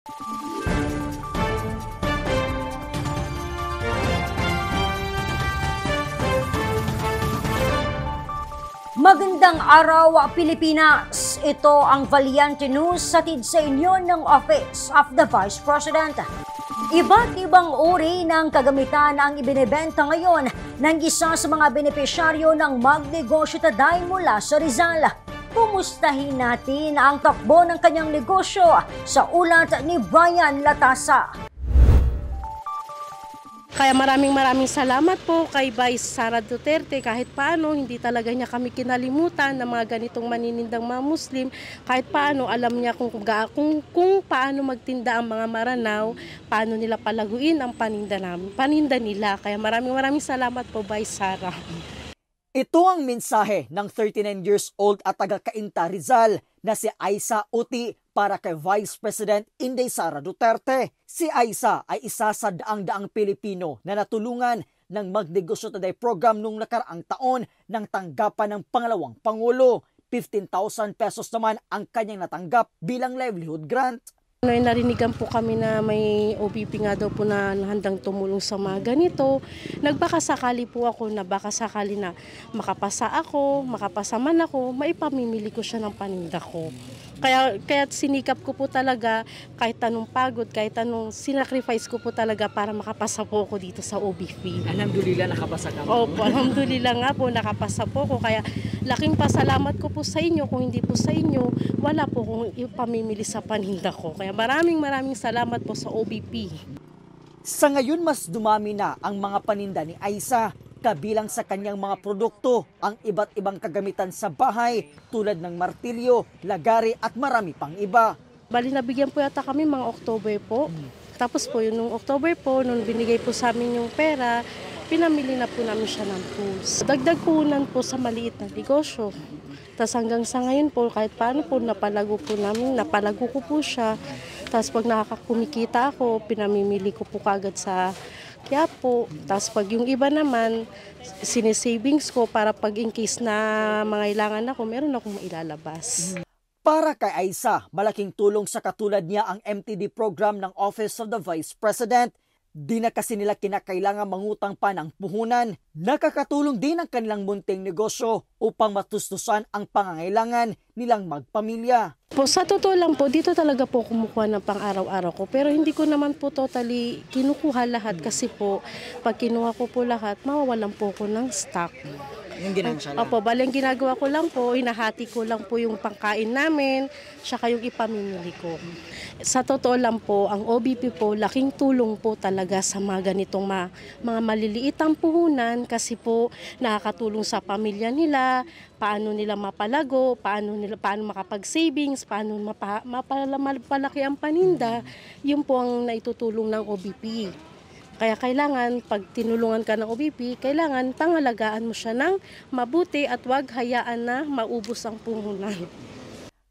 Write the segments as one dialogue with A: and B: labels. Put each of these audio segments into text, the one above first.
A: Magandang araw, Pilipinas! Ito ang Valiente News hatid sa inyo ng Office of the Vice President. Iba't ibang uri ng kagamitan ang ibinebenta ngayon ng isa sa mga benepisyaryo ng Magnegosyo Taday mula sa Rizal. Kumustahin natin ang takbo ng kanyang negosyo sa ulat ni Brian Latasa.
B: Kaya maraming salamat po kay Vice Sara Duterte. Kahit paano, hindi talaga niya kami kinalimutan ng mga ganitong maninindang mga Muslim. Kahit paano, alam niya kung paano magtinda ang mga Maranao, paano nila palaguin ang paninda nila. Kaya maraming salamat po, Vice Sara.
C: Ito ang mensahe ng 39 years old at taga-Cainta Rizal na si Aisa Uti para kay Vice President Inday Sara Duterte. Si Aisa ay isa sa daang-daang Pilipino na natulungan ng Magnegosyo Taday program noong nakaraang taon ng tanggapan ng pangalawang Pangulo. 15,000 pesos naman ang kanyang natanggap bilang livelihood grant.
B: Narinigan po kami na may OBP nga daw po na handang tumulong sa mga ganito. Nagbakasakali po ako na baka sakali na makapasa man ako, maipamimili ko siya ng paninda ko. Kaya sinikap ko po talaga kahit anong pagod, kahit anong sinacrifice ko po talaga para makapasa po ako dito sa OBP.
C: Alhamdulillah nakapasa ka po.
B: Opo, alhamdulillah nga po nakapasa po ko. Kaya laking pasalamat ko po sa inyo. Kung hindi po sa inyo, wala po kung ipamimili sa paninda ko. Kaya maraming salamat po sa OBP.
C: Sa ngayon mas dumami na ang mga paninda ni Aisa. Kabilang sa kanyang mga produkto ang iba't ibang kagamitan sa bahay tulad ng martilyo, lagari at marami pang iba.
B: Bali nabigyan po yata kami mga October po. Tapos po yun nung October po, nung binigay po sa amin yung pera, pinamili na po namin siya ng tools. Dagdag puhunan po sa maliit na negosyo. Tapos hanggang sa ngayon po, kahit paano po napalago ko po siya. Tapos pag nakakakumikita ako, pinamimili ko po kagad sa kaya po, tapos pag yung iba naman, sinesavings ko para pag in case na mangailangan ako, meron akong mailalabas.
C: Para kay Aisa, malaking tulong sa katulad niya ang MTD program ng Office of the Vice President. Di na kasi nila kinakailangan mangutang pa ng puhunan. Nakakatulong din ang kanilang munting negosyo upang matustusan ang pangangailangan nilang magpamilya.
B: Po, sa totoo lang po, dito talaga po kumukuha ng pang-araw-araw ko. Pero hindi ko naman po totally kinukuha lahat kasi po, pag kinuha ko po lahat, mawawalan po ko ng stock.
C: Yung ginansya lang?
B: Opo, bali ang ginagawa ko lang po, hinahati ko lang po yung pangkain namin, saka yung ipamimili ko. Sa totoo lang po, ang OBP po, laking tulong po talaga sa mga ganitong mga maliliitang puhunan kasi po nakakatulong sa pamilya nila, paano nila mapalago, paano makapag-savings, paano mapalaki ang paninda, yun po ang naitutulong ng OBP. Kaya kailangan, pag tinulungan ka ng OBP, kailangan pangalagaan mo siya ng mabuti at huwag hayaan na maubos ang puhunan.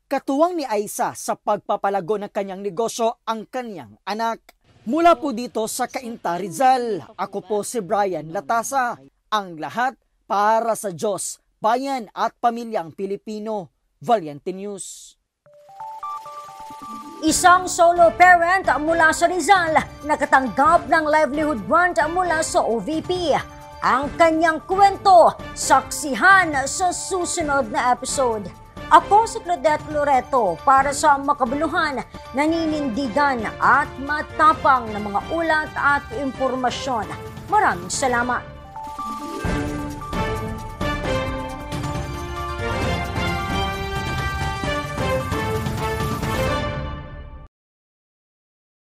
C: Katuwang ni Aisa sa pagpapalago ng kanyang negosyo ang kanyang anak. Mula po dito sa Cainta Rizal, ako po si Brian Latasa. Ang lahat para sa Diyos, bayan at pamilyang Pilipino. Valiente News.
A: Isang solo parent mula sa Rizal nakatanggap ng livelihood grant mula sa OVP. Ang kanyang kwento, saksihan sa susunod na episode. Ako si Claudette Loreto para sa makabuluhan, naninindigan at matapang na mga ulat at impormasyon. Maraming salamat.